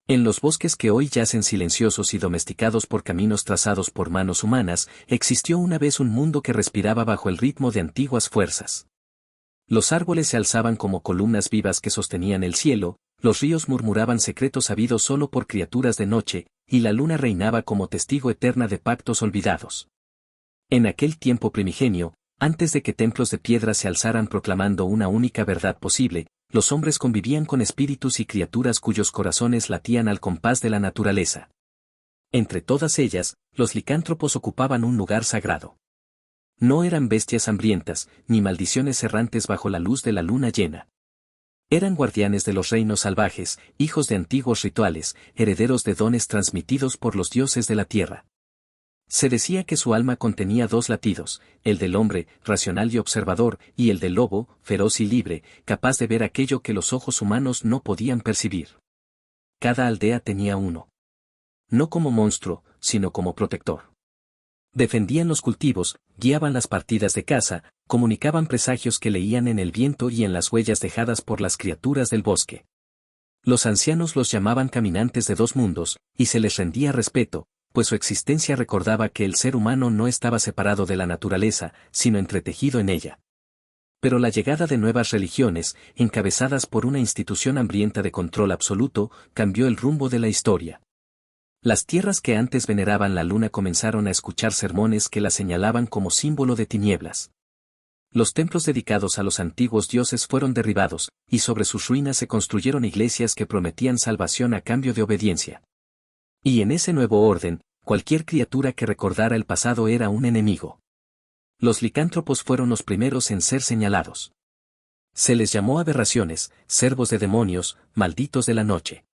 En los bosques que hoy yacen silenciosos y domesticados por caminos trazados por manos humanas, existió una vez un mundo que respiraba bajo el ritmo de antiguas fuerzas. Los árboles se alzaban como columnas vivas que sostenían el cielo, los ríos murmuraban secretos sabidos solo por criaturas de noche, y la luna reinaba como testigo eterna de pactos olvidados. En aquel tiempo primigenio, antes de que templos de piedra se alzaran proclamando una única verdad posible, los hombres convivían con espíritus y criaturas cuyos corazones latían al compás de la naturaleza. Entre todas ellas, los licántropos ocupaban un lugar sagrado. No eran bestias hambrientas, ni maldiciones errantes bajo la luz de la luna llena. Eran guardianes de los reinos salvajes, hijos de antiguos rituales, herederos de dones transmitidos por los dioses de la tierra. Se decía que su alma contenía dos latidos, el del hombre, racional y observador, y el del lobo, feroz y libre, capaz de ver aquello que los ojos humanos no podían percibir. Cada aldea tenía uno. No como monstruo, sino como protector. Defendían los cultivos, guiaban las partidas de caza, comunicaban presagios que leían en el viento y en las huellas dejadas por las criaturas del bosque. Los ancianos los llamaban caminantes de dos mundos, y se les rendía respeto, pues su existencia recordaba que el ser humano no estaba separado de la naturaleza, sino entretejido en ella. Pero la llegada de nuevas religiones, encabezadas por una institución hambrienta de control absoluto, cambió el rumbo de la historia. Las tierras que antes veneraban la luna comenzaron a escuchar sermones que la señalaban como símbolo de tinieblas. Los templos dedicados a los antiguos dioses fueron derribados, y sobre sus ruinas se construyeron iglesias que prometían salvación a cambio de obediencia. Y en ese nuevo orden, cualquier criatura que recordara el pasado era un enemigo. Los licántropos fueron los primeros en ser señalados. Se les llamó aberraciones, servos de demonios, malditos de la noche.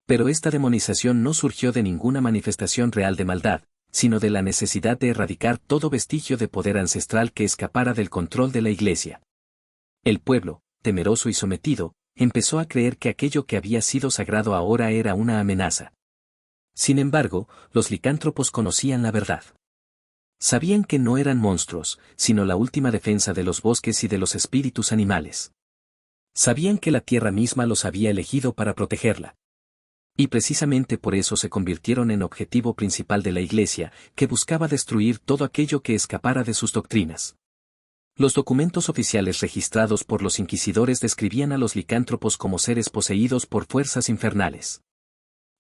Pero esta demonización no surgió de ninguna manifestación real de maldad, sino de la necesidad de erradicar todo vestigio de poder ancestral que escapara del control de la Iglesia. El pueblo, temeroso y sometido, empezó a creer que aquello que había sido sagrado ahora era una amenaza. Sin embargo, los licántropos conocían la verdad. Sabían que no eran monstruos, sino la última defensa de los bosques y de los espíritus animales. Sabían que la tierra misma los había elegido para protegerla. Y precisamente por eso se convirtieron en objetivo principal de la Iglesia, que buscaba destruir todo aquello que escapara de sus doctrinas. Los documentos oficiales registrados por los inquisidores describían a los licántropos como seres poseídos por fuerzas infernales.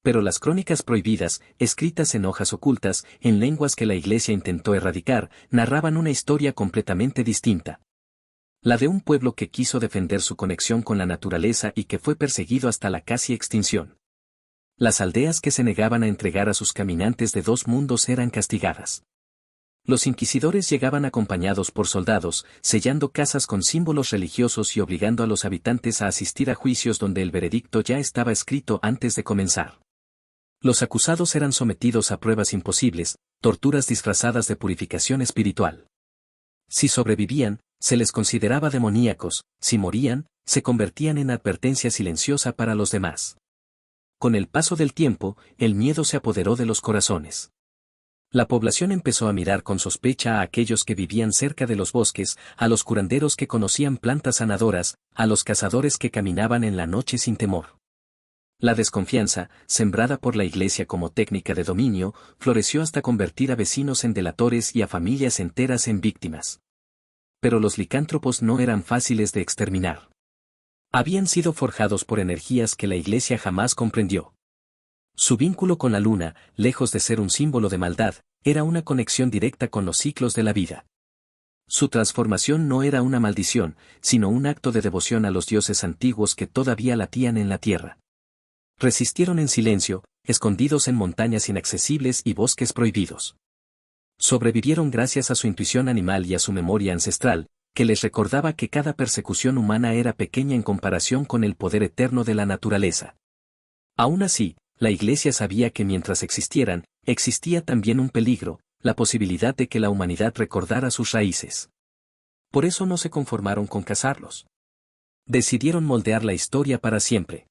Pero las crónicas prohibidas, escritas en hojas ocultas, en lenguas que la Iglesia intentó erradicar, narraban una historia completamente distinta. La de un pueblo que quiso defender su conexión con la naturaleza y que fue perseguido hasta la casi extinción. Las aldeas que se negaban a entregar a sus caminantes de dos mundos eran castigadas. Los inquisidores llegaban acompañados por soldados, sellando casas con símbolos religiosos y obligando a los habitantes a asistir a juicios donde el veredicto ya estaba escrito antes de comenzar. Los acusados eran sometidos a pruebas imposibles, torturas disfrazadas de purificación espiritual. Si sobrevivían, se les consideraba demoníacos; si morían, se convertían en advertencia silenciosa para los demás. Con el paso del tiempo, el miedo se apoderó de los corazones. La población empezó a mirar con sospecha a aquellos que vivían cerca de los bosques, a los curanderos que conocían plantas sanadoras, a los cazadores que caminaban en la noche sin temor. La desconfianza, sembrada por la Iglesia como técnica de dominio, floreció hasta convertir a vecinos en delatores y a familias enteras en víctimas. Pero los licántropos no eran fáciles de exterminar. Habían sido forjados por energías que la Iglesia jamás comprendió. Su vínculo con la luna, lejos de ser un símbolo de maldad, era una conexión directa con los ciclos de la vida. Su transformación no era una maldición, sino un acto de devoción a los dioses antiguos que todavía latían en la tierra. Resistieron en silencio, escondidos en montañas inaccesibles y bosques prohibidos. Sobrevivieron gracias a su intuición animal y a su memoria ancestral, que les recordaba que cada persecución humana era pequeña en comparación con el poder eterno de la naturaleza. Aún así, la Iglesia sabía que mientras existieran, existía también un peligro, la posibilidad de que la humanidad recordara sus raíces. Por eso no se conformaron con cazarlos. Decidieron moldear la historia para siempre.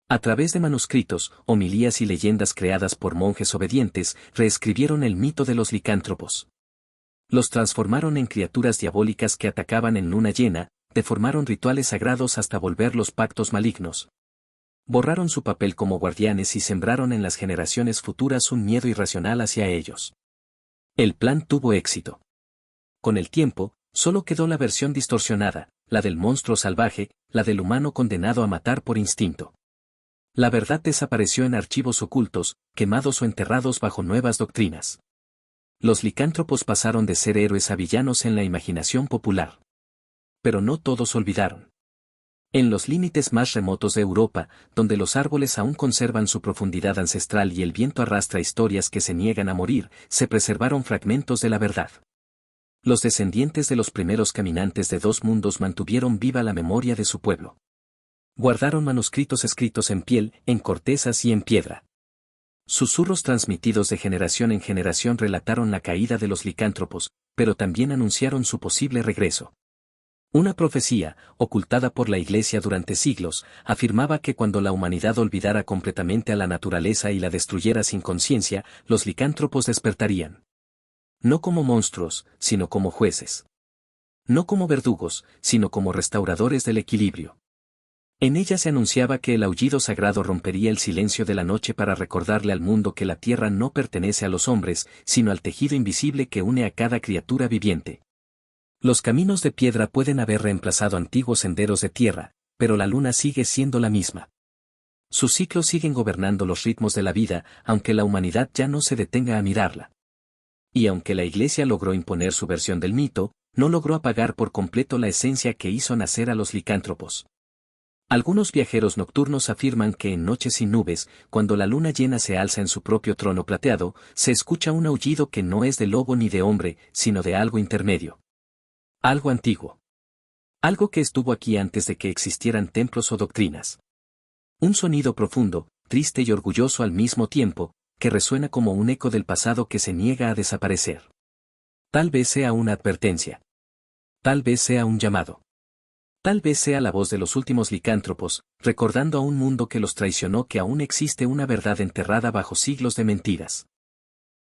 A través de manuscritos, homilías y leyendas creadas por monjes obedientes, reescribieron el mito de los licántropos. Los transformaron en criaturas diabólicas que atacaban en luna llena, deformaron rituales sagrados hasta volver los pactos malignos. Borraron su papel como guardianes y sembraron en las generaciones futuras un miedo irracional hacia ellos. El plan tuvo éxito. Con el tiempo, solo quedó la versión distorsionada, la del monstruo salvaje, la del humano condenado a matar por instinto. La verdad desapareció en archivos ocultos, quemados o enterrados bajo nuevas doctrinas. Los licántropos pasaron de ser héroes a villanos en la imaginación popular. Pero no todos olvidaron. En los límites más remotos de Europa, donde los árboles aún conservan su profundidad ancestral y el viento arrastra historias que se niegan a morir, se preservaron fragmentos de la verdad. Los descendientes de los primeros caminantes de dos mundos mantuvieron viva la memoria de su pueblo. Guardaron manuscritos escritos en piel, en cortezas y en piedra. Susurros transmitidos de generación en generación relataron la caída de los licántropos, pero también anunciaron su posible regreso. Una profecía, ocultada por la Iglesia durante siglos, afirmaba que cuando la humanidad olvidara completamente a la naturaleza y la destruyera sin conciencia, los licántropos despertarían. No como monstruos, sino como jueces. No como verdugos, sino como restauradores del equilibrio. En ella se anunciaba que el aullido sagrado rompería el silencio de la noche para recordarle al mundo que la tierra no pertenece a los hombres, sino al tejido invisible que une a cada criatura viviente. Los caminos de piedra pueden haber reemplazado antiguos senderos de tierra, pero la luna sigue siendo la misma. Sus ciclos siguen gobernando los ritmos de la vida, aunque la humanidad ya no se detenga a mirarla. Y aunque la Iglesia logró imponer su versión del mito, no logró apagar por completo la esencia que hizo nacer a los licántropos. Algunos viajeros nocturnos afirman que en noches sin nubes, cuando la luna llena se alza en su propio trono plateado, se escucha un aullido que no es de lobo ni de hombre, sino de algo intermedio. Algo antiguo. Algo que estuvo aquí antes de que existieran templos o doctrinas. Un sonido profundo, triste y orgulloso al mismo tiempo, que resuena como un eco del pasado que se niega a desaparecer. Tal vez sea una advertencia. Tal vez sea un llamado. Tal vez sea la voz de los últimos licántropos, recordando a un mundo que los traicionó que aún existe una verdad enterrada bajo siglos de mentiras.